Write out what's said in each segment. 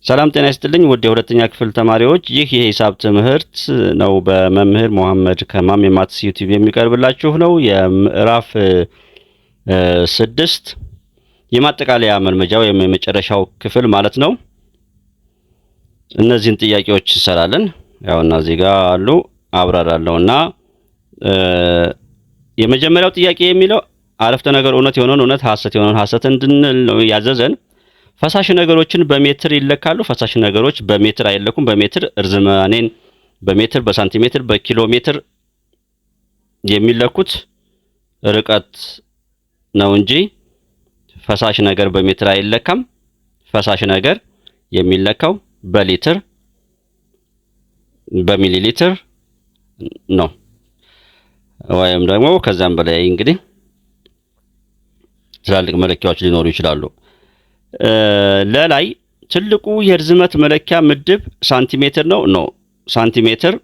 ሰላም ጤና ይስጥልኝ ውድ የሁለተኛ ክፍል ተማሪዎች፣ ይህ የሂሳብ ትምህርት ነው። በመምህር መሐመድ ከማም የማትስ ዩቲዩብ የሚቀርብላችሁ ነው። የምዕራፍ 6 የማጠቃለያ መልመጃ ወይም የመጨረሻው ክፍል ማለት ነው። እነዚህን ጥያቄዎች እንሰራለን። ያውና እዚህ ጋር አሉ አብራራለሁና የመጀመሪያው ጥያቄ የሚለው አረፍተ ነገር እውነት የሆነውን እውነት ሐሰት የሆነውን ሐሰት እንድንል ነው ያዘዘን። ፈሳሽ ነገሮችን በሜትር ይለካሉ። ፈሳሽ ነገሮች በሜትር አይለኩም። በሜትር እርዝማኔን በሜትር በሳንቲሜትር በኪሎ ሜትር የሚለኩት ርቀት ነው እንጂ ፈሳሽ ነገር በሜትር አይለካም። ፈሳሽ ነገር የሚለካው በሊትር በሚሊ ሊትር ነው፣ ወይም ደግሞ ከዛም በላይ እንግዲህ ትላልቅ መለኪያዎች ሊኖሩ ይችላሉ። ለላይ ትልቁ የርዝመት መለኪያ ምድብ ሳንቲሜትር ነው። ሳንቲሜትር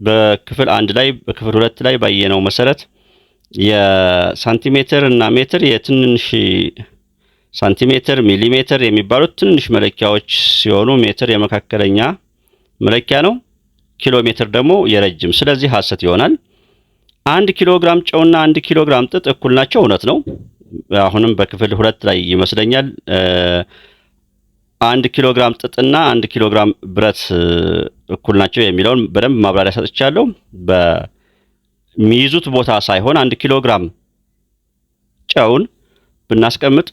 በክፍል 1 ላይ በክፍል 2 ላይ ባየነው መሰረት የሳንቲሜትር እና ሜትር የትንሽ ሳንቲሜትር ሚሊሜትር የሚባሉት ትንሽ መለኪያዎች ሲሆኑ ሜትር የመካከለኛ መለኪያ ነው። ኪሎ ሜትር ደግሞ የረጅም። ስለዚህ ሐሰት ይሆናል። 1 ኪሎ ግራም ጨውና 1 ኪሎ ግራም ጥጥ እኩል ናቸው። እውነት ነው። አሁንም በክፍል 2 ላይ ይመስለኛል 1 ኪሎ ግራም ጥጥና 1 ኪሎ ግራም ብረት እኩል ናቸው የሚለውን በደንብ ማብራሪያ ሰጥቻለሁ። በሚይዙት ቦታ ሳይሆን 1 ኪሎ ግራም ጨውን ብናስቀምጥ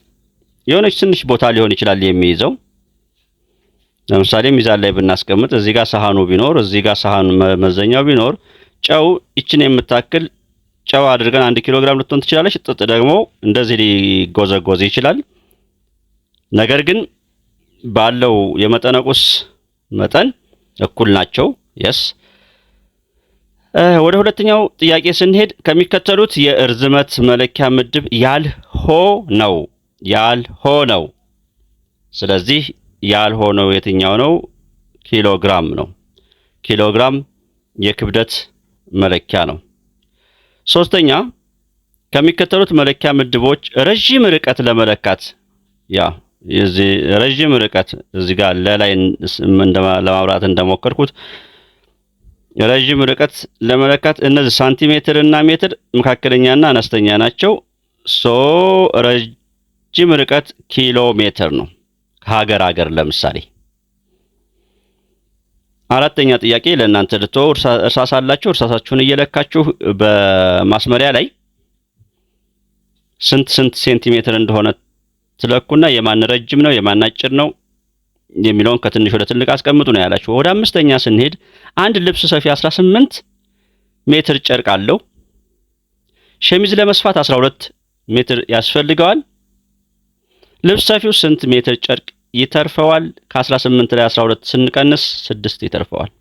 የሆነች ትንሽ ቦታ ሊሆን ይችላል የሚይዘው። ለምሳሌ ሚዛን ላይ ብናስቀምጥ እዚህ ጋር ሳህኑ ቢኖር እዚህ ጋር ሳህኑ መመዘኛው ቢኖር ጨው ይችን የምታክል ጨው አድርገን 1 ኪሎ ግራም ልትሆን ትችላለች። ጥጥ ደግሞ እንደዚህ ሊጎዘጎዝ ይችላል። ነገር ግን ባለው የመጠነቁስ መጠን እኩል ናቸው። የስ ወደ ሁለተኛው ጥያቄ ስንሄድ ከሚከተሉት የእርዝመት መለኪያ ምድብ ያልሆነው ስለዚህ ያልሆነው የትኛው ነው? ኪሎ ግራም ነው። ኪሎ ግራም የክብደት መለኪያ ነው። ሶስተኛ ከሚከተሉት መለኪያ ምድቦች ረጅም ርቀት ለመለካት የዚህ ረጅም ርቀት እዚህ ጋር ለላይ ለማብራት እንደሞከርኩት ረጅም ርቀት ለመለካት እነዚህ ሳንቲሜትር እና ሜትር መካከለኛና አነስተኛ ናቸው። ረጅም ርቀት ኪሎ ሜትር ነው ከሀገር ለምሳሌ። አራተኛ ጥያቄ ለእናንተ ልተው። እርሳስ አላችሁ። እርሳሳችሁን እየለካችሁ በማስመሪያ ላይ ስንት ሴንቲሜትር እንደሆነ ትለኩና የማን ረጅም ነው የማን አጭር ነው የሚለውን ከትንሽ ወደ ትልቅ አስቀምጡ ነው ያላችሁ። ወደ አምስተኛ ስንሄድ አንድ ልብስ ሰፊ 18 ሜትር ጨርቅ አለው። ሸሚዝ ለመስፋት 12 ሜትር ያስፈልገዋል። ልብስ ሰፊው ስንት ሜትር ጨርቅ ይተርፈዋል? ከ18 ላይ 12 ስንቀንስ 6 ይተርፈዋል።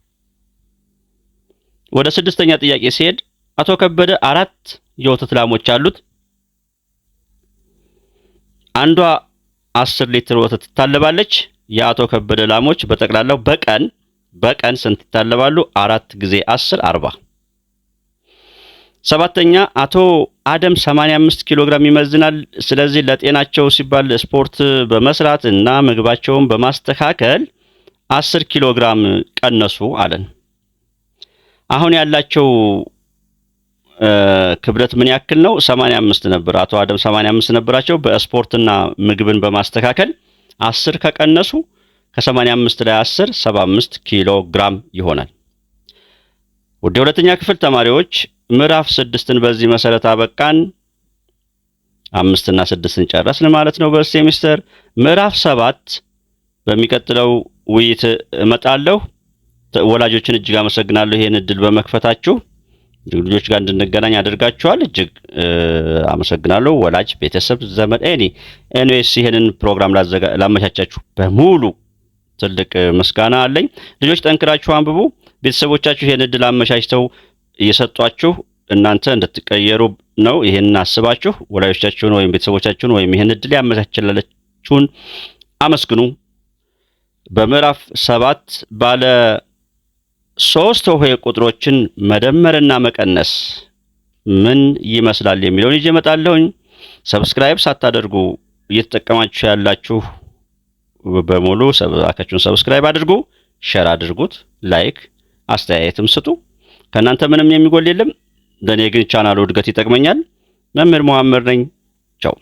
ወደ ስድስተኛ ጥያቄ ሲሄድ አቶ ከበደ 4 የወተት ላሞች አሉት። አንዷ 10 ሊትር ወተት ትታለባለች። የአቶ ከበደ ላሞች በጠቅላላው በቀን ስንት ይታለባሉ? 4 ጊዜ 10 40። ሰባተኛ አቶ አደም 85 ኪሎ ግራም ይመዝናል። ስለዚህ ለጤናቸው ሲባል ስፖርት በመስራት እና ምግባቸውን በማስተካከል 10 ኪሎ ግራም ቀነሱ አለን። አሁን ያላቸው ክብደት ምን ያክል ነው? 85 ነበር። አቶ አደም 85 ነበራቸው። በስፖርትና ምግብን በማስተካከል 10 ከቀነሱ ከ85 ላይ 10 75 ኪሎ ግራም ይሆናል። ወደ ሁለተኛ ክፍል ተማሪዎች ምዕራፍ 6ን በዚህ መሰረት አበቃን። 5 እና 6ን ጨረስን ማለት ነው በሴሚስተር። ምዕራፍ 7 በሚቀጥለው ውይይት እመጣለሁ። ወላጆችን እጅግ አመሰግናለሁ ይሄን እድል በመክፈታችሁ። ልጆች ጋር እንድንገናኝ አድርጋችኋል። እጅግ አመሰግናለሁ። ወላጅ፣ ቤተሰብ፣ ዘመድ ኤኒዌይስ ይሄንን ፕሮግራም ላመቻቻችሁ በሙሉ ትልቅ ምስጋና አለኝ። ልጆች ጠንክራችሁ አንብቡ። ቤተሰቦቻችሁ ይሄን እድል አመቻችተው እየሰጧችሁ እናንተ እንድትቀየሩ ነው። ይሄን አስባችሁ ወላጆቻችሁን ወይም ቤተሰቦቻችሁን ወይም ይሄን እድል ያመቻችላችሁን አመስግኑ። በምዕራፍ 7 ባለ 3 ሆሄ ቁጥሮችን መደመርና መቀነስ ምን ይመስላል የሚለውን ይዤ እመጣለሁኝ። ሰብስክራይብ ሳታደርጉ እየተጠቀማችሁ ያላችሁ በሙሉ ሰብስክራይባችሁን ሰብስክራይብ አድርጉ፣ ሼር አድርጉት፣ ላይክ አስተያየትም ስጡ። ከናንተ ምንም የሚጎል የለም። ለኔ ግን ቻናሉ እድገት ይጠቅመኛል። መምህር መሐመድ ነኝ። ቻው።